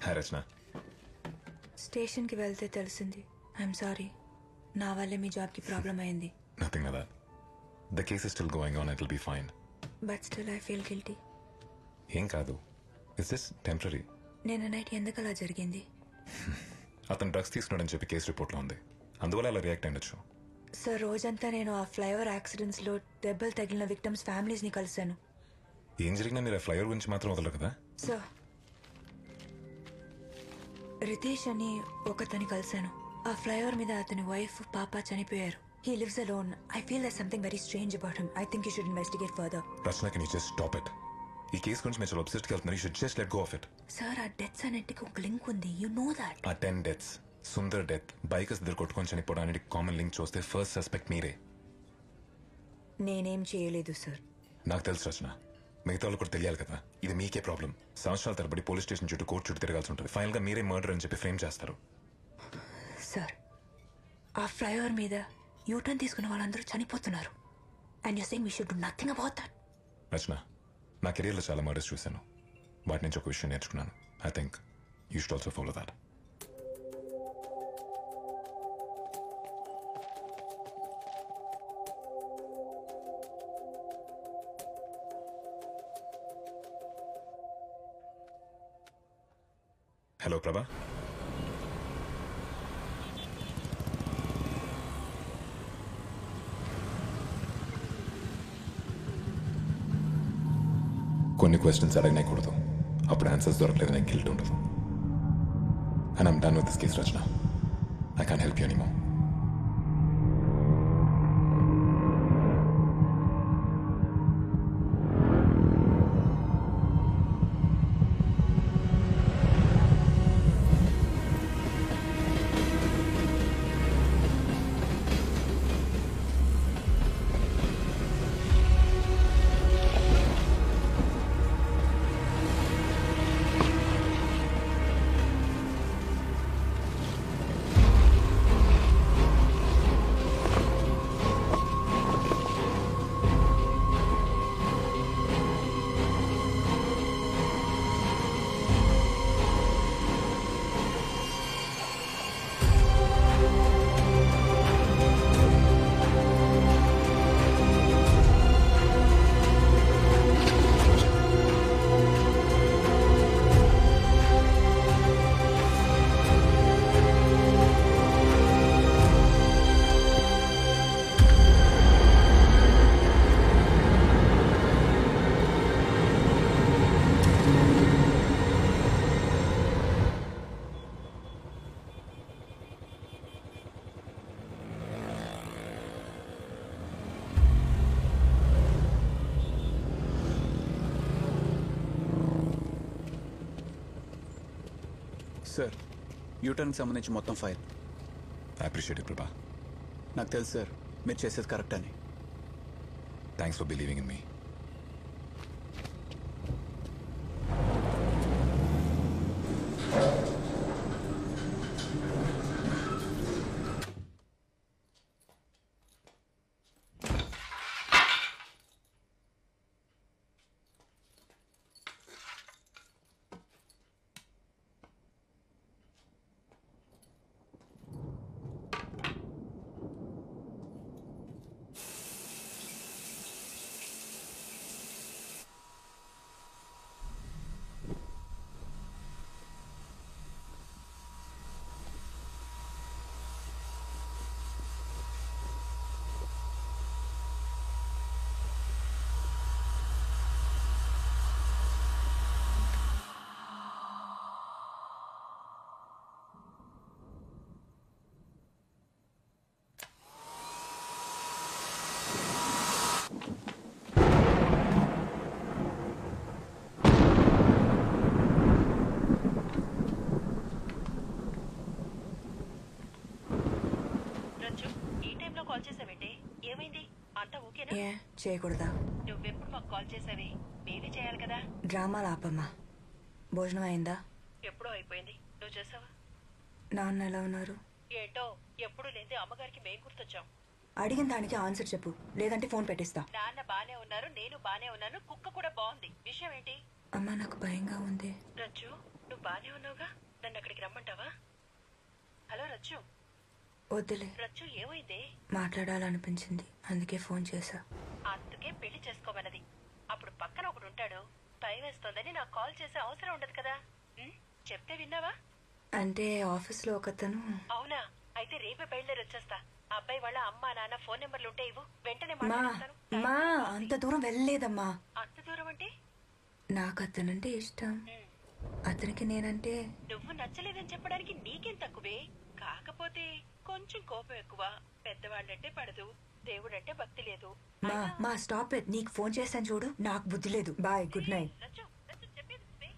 Hi రచన. స్టేషన్కి వెళ్తే తెలిసింది. ఐఎమ్ సారీ, నా వల్లే మీ జాబ్కి ప్రాబ్లం అయింది. Nothing like that. The case is still going on. It will be fine. But still I feel guilty. ఏం కాదు, ఇట్స్ జస్ట్ టెంపరీ. నిన్న నైట్ ఎందుకు అలా జరిగింది? అతను డ్రగ్స్ తీసుకున్నాడని చెప్పి కేసు రిపోర్ట్లో ఉంది. అందువల్ల అలా రియాక్ట్ అయ్యొచ్చు. సార్, రోజంతా నేను ఆ ఫ్లైఓవర్ యాక్సిడెంట్స్లో దెబ్బలు తగిలిన విక్టమ్స్ ఫ్యామిలీస్ని కలిశాను. ఏం జరిగినా మీరు ఆ ఫ్లైఓవర్ గురించి మాత్రం వదలరు కదా? సార్, రితేష్ అని ఒకతని కలిశాను. ఆ ఫ్లైఓవర్ మీద అతని వైఫ్ పాప చనిపోయారు. He lives alone. I feel there something very strange about him. I think you should investigate further. Rachana, can you just stop it? ఈ కేసు గురించి మీరు చాలా అబ్సెస్ట్కి వెళ్తున్నారు. You should just let go of it. Sir, ఆ deaths అన్నిటికీ ఒక link ఉంది. You know that. ఆ 10 డెత్స్, సుందర్ డెత్, బైకర్స్ ఇద్దరు కొట్టుకొని చనిపోవడానికి కామన్ లింక్ చూస్తే ఫస్ట్ సస్పెక్ట్ మీరే. నేనేం చేయలేదు సార్. నాకు తెలుసు రచన, మిగతా వాళ్ళు కూడా తెలియాలి కదా. ఇది మీకే ప్రాబ్లం. సంవత్సరాల తరబడి పోలీస్ స్టేషన్ చుట్టూ కోర్టు చుట్టూ తిరగాల్సి ఉంటుంది. ఫైనల్ గా మీరే మర్డర్ అని చెప్పి ఫ్రేమ్ చేస్తారు. సార్, ఆ ఫ్లైఓవర్ మీద యూటర్న్ తీసుకున్న వాళ్ళందరూ చనిపోతున్నారు. And you saying we should do nothing about that. Rachana, నా కెరీర్లో చాలా మర్డర్స్ చూశాను. వాటి నుంచి ఒక విషయం నేర్చుకున్నాను. I think you should also follow that. Hello ప్రభా. కొన్ని క్వశ్చన్స్ అడగనేకూడదు. అప్పుడు ఆన్సర్స్ దొరకలేదు, నాకు గిల్ట్ ఉండదు. And I'm done with this case Rachana. I can't help you anymore. Sir, యూటర్న్కి సంబంధించి మొత్తం ఫైల్. ఐ అప్రిషియేట్ ఇట్ ప్రభా. నాకు తెలుసు సార్, మీరు చేసేది కరెక్ట్ అని. Thanks for believing in me. చేయకూడదా? నువ్వెప్పుడు మాకు కాల్ చేసావి? మేమే చేయాలి కదా. డ్రామాలు ఆపమ్మా. భోజనం అయిందా? ఎప్పుడో అయిపోయింది. నువ్వు చేసావా? నాన్న ఎలా ఉన్నారు? ఏంటో ఎప్పుడు లేదే అమ్మగారికి మేం గుర్తొచ్చాం. అడిగిన దానికి ఆన్సర్ చెప్పు, లేదంటే ఫోన్ పెట్టేస్తా. నాన్న బానే ఉన్నారు, నేను బానే ఉన్నాను, కుక్క కూడా బాగుంది. విషయం ఏంటి? అమ్మా, నాకు భయంగా ఉంది. రచ్చు, నువ్వు బానే ఉన్నావుగా? నన్ను అక్కడికి రమ్మంటావా? హలో రచ్చు. వద్దులే, రచ్చు ఏమైందే? మాట్లాడాలనిపించింది, అందుకే ఫోన్ చేశా. అందుకే పెళ్లి చేసుకోమన్నది. అప్పుడు పక్కన ఒకడు ఉంటాడు, టైం వేస్తోందని నాకు కాల్ చేసే అవసరం ఉండదు కదా. చెప్తే విన్నావా? అంటే ఆఫీస్లో ఒకతను. అవునా? అయితే రేపే బయలుదేరి వచ్చేస్తా. అబ్బాయి వాళ్ళ అమ్మా నాన్న ఫోన్ నెంబర్లు ఉంటే ఇవ్వు, వెంటనే మా మాట్లాడతాను. మా అంత దూరం వెళ్ళలేదమ్మా. అంత దూరం అంటే? నాకు అతనంటే ఇష్టం, అతనికి నేనంటే. నువ్వు నచ్చలేదని చెప్పడానికి నీకేం తక్కువే. కాకపోతే కొంచెం కోపం ఎక్కువ. పెద్దవాళ్ళంటే పడదు, దేవుడంటే భక్తి లేదు. మా స్టాప్ ఇట్. నీకు ఫోన్ చేశాను చూడు, నాకు బుద్ధి లేదు. Bye, good night. Rachchu, Rachchu చెప్పేది నువ్వే.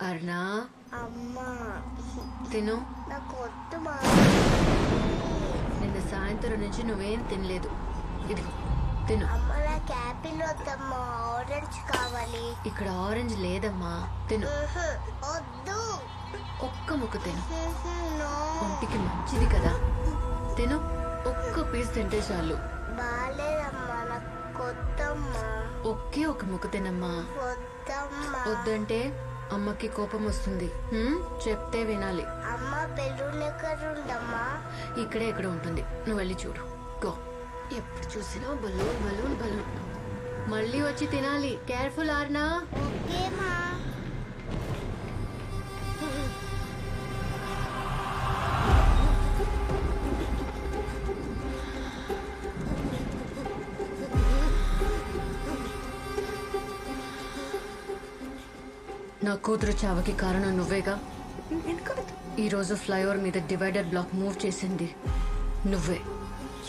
అర్నా అమ్మా తిను. నాకు వద్దు మా. నిన్న సాయంత్రం నుంచి నువ్వేం తినలేదు. ఇదిగో తిను. అమ్మ నాకు యాపిల్ వద్దమ్మా, ఆరెంజ్ కావాలి. ఇక్కడ ఆరెంజ్ లేదమ్మా, తిను. వద్దు. ఒక్క ముక్క తిను, నో. ఒంటికి మంచిది కదా. తిను, ఒక్క పీస్ తింటే చాలు. బాలేదమ్మా, నాకు వద్దమ్మా. ఒకే ఒక ముక్క తినమ్మా. వద్దమ్మా. వద్దంటే అమ్మకి కోపం వస్తుంది. చెప్తే వినాలి. అమ్మ బెలూన్ ఎక్కడ ఉండమ్మా? ఇక్కడే ఎక్కడ ఉంటుంది, నువ్వు వెళ్ళి చూడు. గో. ఎప్పుడు చూసినా బలూన్ బలూన్ బలూన్. మళ్ళీ వచ్చి తినాలి. కేర్ఫుల్ ఆర్నా. ఓకేమా. నా కూతురు చావకి కారణం నువ్వేగా. ఈ రోజు ఫ్లైఓవర్ మీద డివైడర్ బ్లాక్ మూవ్ చేసింది నువ్వే.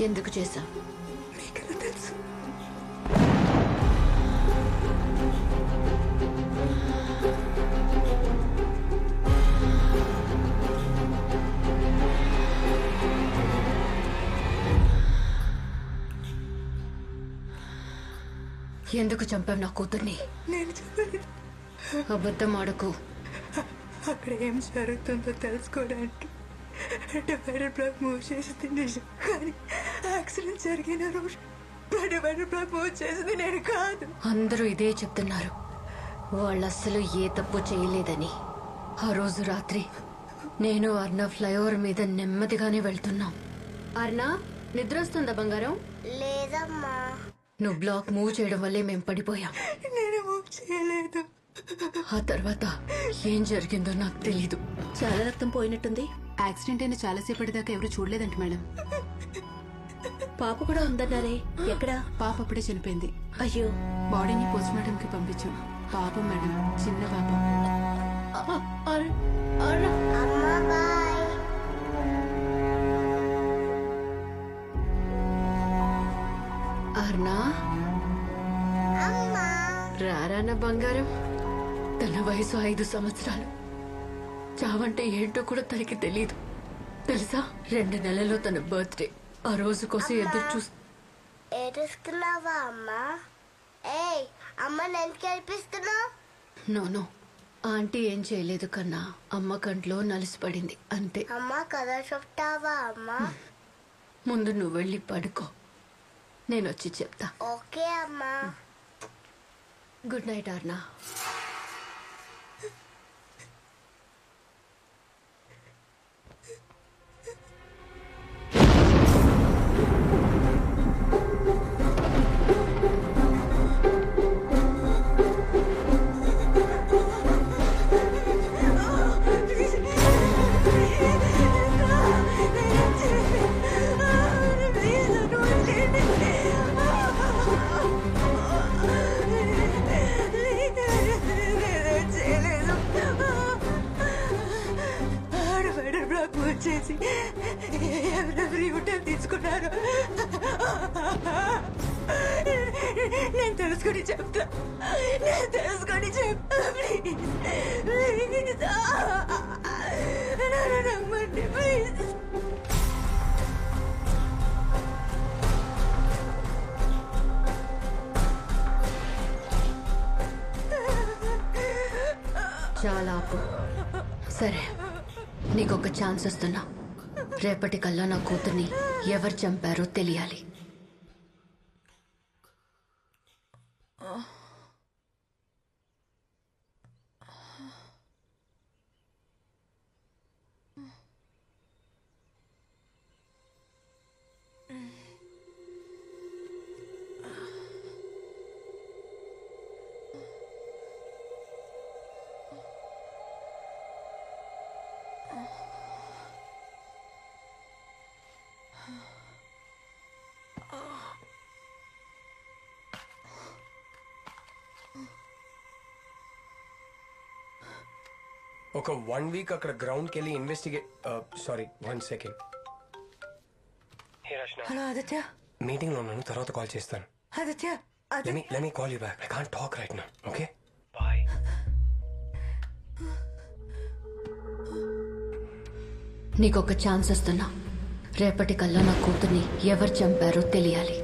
ఎందుకు చేశావు? తెలుసు. ఎందుకు చంపావు నా కూతుర్ని? నేను చెప్పలేదు. అబద్ధం ఆడకు. అక్కడ ఏం జరుగుతుందో తెలుసుకోవడానికి డివైడర్ బ్లాక్ మూవ్ చేసింది నిజం, కానీ యాక్సిడెంట్ జరిగిన రోజు డివైడర్ బ్లాక్ మూవ్ చేసింది నేను కాదు. అందరూ ఇదే చెప్తున్నారు, వాళ్ళు అస్సలు ఏ తప్పు చేయలేదని. ఆ రోజు రాత్రి నేను అర్ణ ఫ్లైఓవర్ మీద నెమ్మదిగానే వెళ్తున్నాం. అర్ణ, నిద్ర వస్తుందా బంగారం? లేదమ్మా. నువ్వు బ్లాక్ మూవ్ చేయడం వల్లే మేం పడిపోయాం. నేను మూవ్ చేయలేదు. ఆ తర్వాత ఏం జరిగిందో నాకు తెలీదు. చాలా రక్తం పోయినట్టుంది. యాక్సిడెంట్ అయిన చాలాసేపటి దాకా ఎవరు చూడలేదంట మేడం. పాప కూడా ఉందన్నారే, ఎక్కడా? పాప అప్పుడే చనిపోయింది. అయ్యో. బాడీని పోస్ట్ మార్టం కి పంపించాం. పాపం మేడం, చిన్న పాప. అమ్మా బాయ్. అర్నా, అమ్మా. రారాన బంగారం. తన వయసు 5 సంవత్సరాలు. చావంటే ఏంటో కూడా తనకి తెలీదు తెలుసా. 2 నెలల్లో తన బర్త్డే. ఆ రోజు కోసం ఎదురు చూస్తూ. ఏడుస్తున్నావా అమ్మా? ఏయ్ అమ్మ, నేను కనిపిస్తున్నావు? నో, ఆంటీ ఏం చేయలేదు కన్నా. అమ్మ కంట్లో నలిసిపడింది అంతే. అమ్మ కథ చెప్తావా అమ్మా? ముందు నువ్వు వెళ్ళి పడుకో, నేను వచ్చి చెప్తా. ఓకే అమ్మా. Good night అర్నా. చేసి ఎవరెవరు యూటర్న్ తీసుకున్నారు నేను తెలుసుకొని చెప్తా. నమ్మండి ప్లీజ్. చాలా ఆపు. సరే, నీకొక ఛాన్స్ ఇస్తున్నా. రేపటికల్లా నా కూతుర్ని ఎవరు చంపారో తెలియాలి. ఒక 1 వీక్ అక్కడ గ్రౌండ్కి వెళ్ళి investigate. Sorry, 1 second. Hello Aditya. Meeting లో ఉన్నాను, తర్వాత కాల్ చేస్తాను. Aditya, let me call you back. I can't talk right now. Okay? Bye. నీకొక ఛాన్స్ ఇస్తున్నా. రేపటికల్లా నా కూతుర్ని ఎవరు చంపారో తెలియాలి.